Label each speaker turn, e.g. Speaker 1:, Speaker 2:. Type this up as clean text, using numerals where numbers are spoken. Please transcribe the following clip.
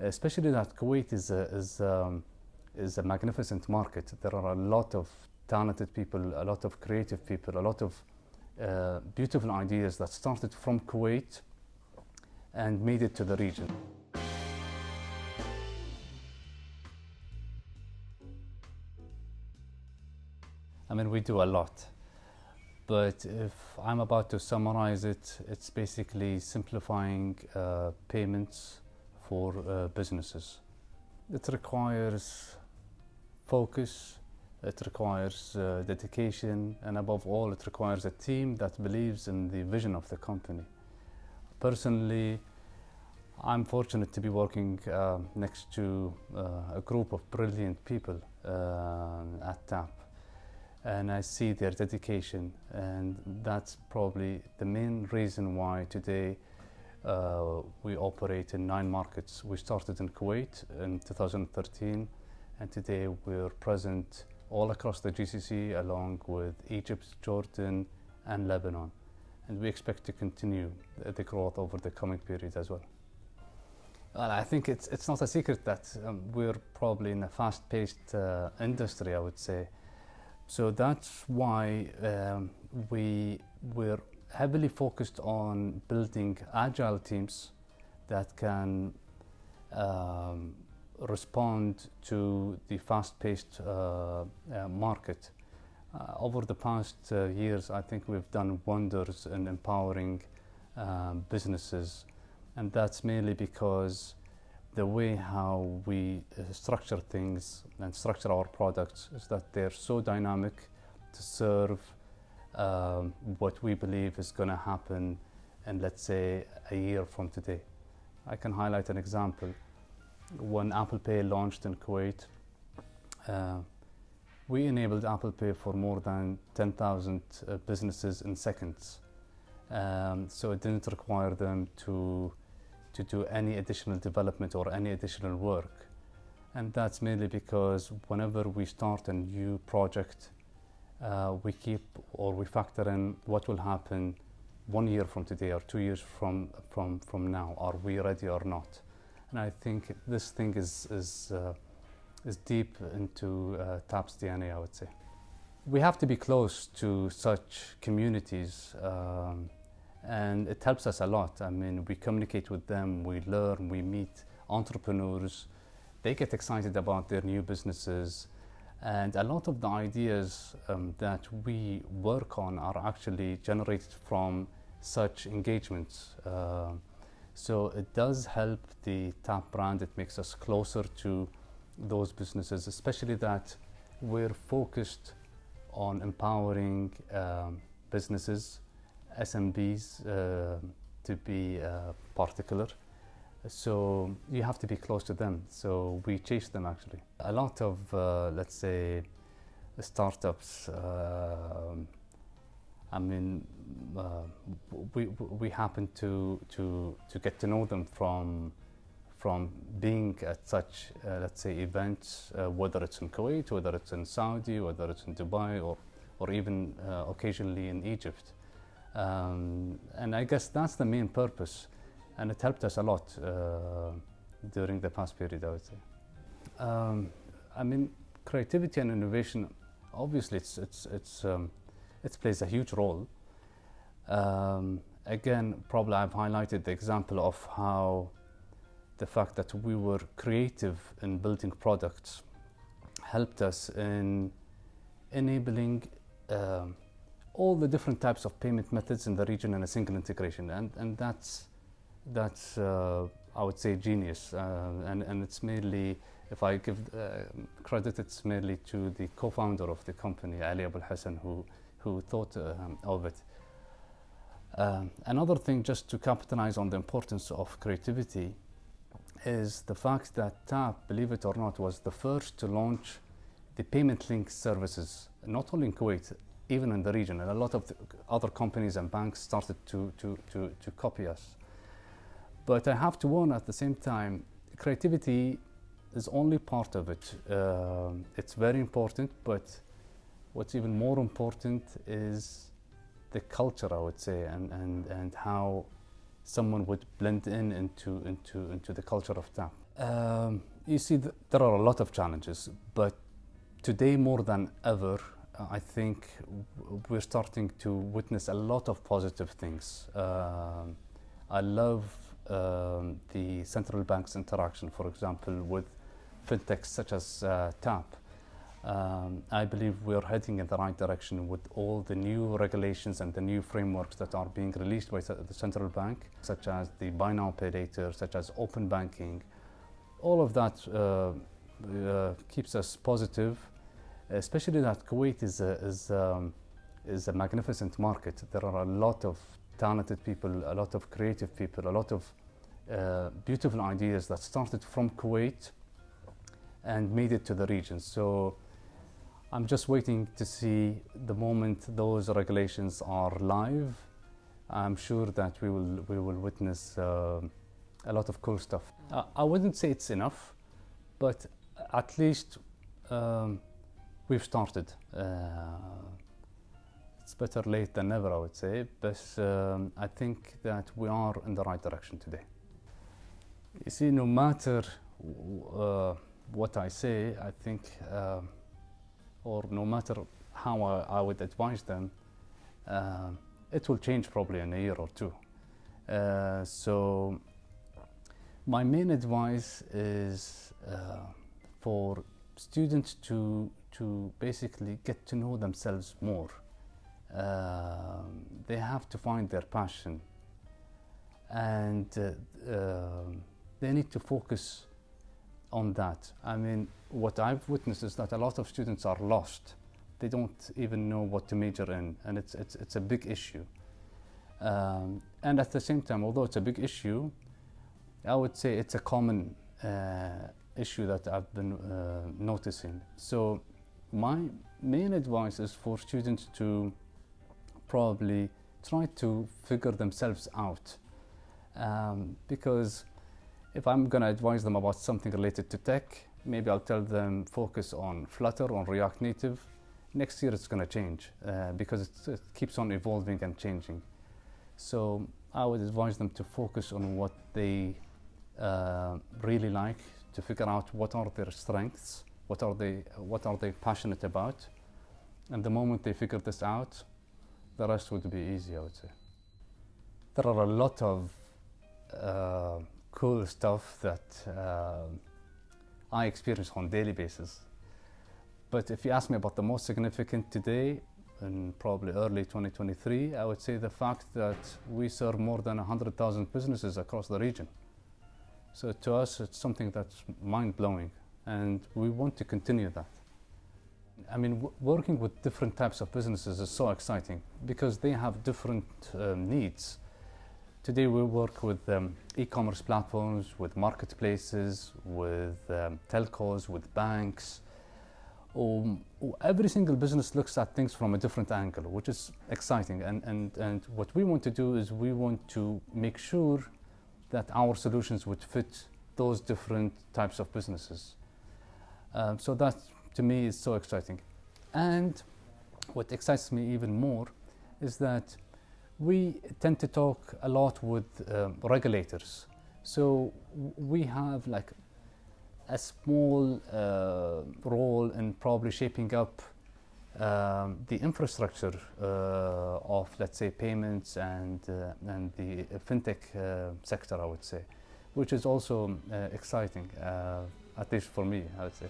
Speaker 1: especially that Kuwait is a magnificent market. There are a lot of talented people, a lot of creative people, a lot of beautiful ideas that started from Kuwait and made it to the region. I mean, we do a lot, but if I'm about to summarize it, it's basically simplifying payments for businesses. It requires focus, it requires dedication, and above all, it requires a team that believes in the vision of the company. Personally, I'm fortunate to be working next to a group of brilliant people at TAP. And I see their dedication, and that's probably the main reason why today we operate in 9 markets. We started in Kuwait in 2013, and today we're present all across the GCC along with Egypt, Jordan and Lebanon. And we expect to continue the growth over the coming period as well. Well, I think it's not a secret that we're probably in a fast-paced industry, I would say. So that's why we're heavily focused on building agile teams that can respond to the fast-paced market. Over the past years, I think we've done wonders in empowering businesses, and that's mainly because the way how we structure things and structure our products is that they're so dynamic to serve what we believe is going to happen in, let's say, a year from today. I can highlight an example. When Apple Pay launched in Kuwait, we enabled Apple Pay for more than 10,000 businesses in seconds. So it didn't require them to do any additional development or any additional work. And that's mainly because whenever we start a new project, we factor in what will happen 1 year from today or 2 years from now. Are we ready or not? And I think this thing is deep into TAP's DNA, I would say. We have to be close to such communities, and it helps us a lot. I mean, we communicate with them, we learn, we meet entrepreneurs. They get excited about their new businesses, and a lot of the ideas that we work on are actually generated from such engagements. So it does help the TAP brand. It makes us closer to those businesses, especially that we're focused on empowering businesses, SMBs to be particular. So you have to be close to them. So we chase them actually. A lot of, let's say, startups, I mean, we happen to get to know them from being at such, let's say, events, whether it's in Kuwait, whether it's in Saudi, whether it's in Dubai, or even occasionally in Egypt. And I guess that's the main purpose, and it helped us a lot during the past period, I would say. I mean, creativity and innovation, obviously, it plays a huge role. Again, probably I've highlighted the example of how the fact that we were creative in building products helped us in enabling all the different types of payment methods in the region in a single integration, and that's I would say genius, and it's mainly, if I give credit, it's mainly to the co-founder of the company, Ali Abul Hassan, who thought of it. Another thing, just to capitalize on the importance of creativity, is the fact that TAP, believe it or not, was the first to launch the payment link services, not only in Kuwait, even in the region. And a lot of the other companies and banks started to copy us. But I have to warn at the same time, creativity is only part of it. It's very important, but what's even more important is the culture, I would say, and how someone would blend into the culture of TAP. You see, there are a lot of challenges, but today more than ever, I think we're starting to witness a lot of positive things. I love the central bank's interaction, for example, with fintechs such as TAP. I believe we're heading in the right direction with all the new regulations and the new frameworks that are being released by the central bank, such as the buy now pay later, such as open banking. All of that keeps us positive, especially that Kuwait is a magnificent market. There are a lot of talented people, a lot of creative people, a lot of beautiful ideas that started from Kuwait and made it to the region. So I'm just waiting to see the moment those regulations are live. I'm sure that we will witness a lot of cool stuff. I wouldn't say it's enough, but at least we've started. It's better late than never, I would say, but I think that we are in the right direction today. You see, no matter what I say, I think, or no matter how I would advise them, it will change probably in a year or two. So my main advice is for students to basically get to know themselves more. They have to find their passion, and they need to focus on that. I mean, what I've witnessed is that a lot of students are lost. They don't even know what to major in, and it's a big issue. And at the same time, although it's a big issue, I would say it's a common issue that I've been noticing. So my main advice is for students to probably try to figure themselves out, because if I'm going to advise them about something related to tech, maybe I'll tell them focus on Flutter, on React Native. Next year it's going to change because it keeps on evolving and changing. So I would advise them to focus on what they really like, to figure out what are their strengths, what are they passionate about, and the moment they figure this out, the rest would be easy, I would say. There are a lot of cool stuff that I experience on a daily basis. But if you ask me about the most significant today, in probably early 2023, I would say the fact that we serve more than 100,000 businesses across the region. So to us, it's something that's mind-blowing, and we want to continue that. I mean, working with different types of businesses is so exciting because they have different needs. Today we work with e-commerce platforms, with marketplaces, with telcos, with banks. Every single business looks at things from a different angle, which is exciting. And what we want to do is we want to make sure that our solutions would fit those different types of businesses. So that, to me, is so exciting. And what excites me even more is that we tend to talk a lot with regulators. So we have like a small role in probably shaping up the infrastructure of, let's say, payments and the fintech sector, I would say, which is also exciting, at least for me, I would say.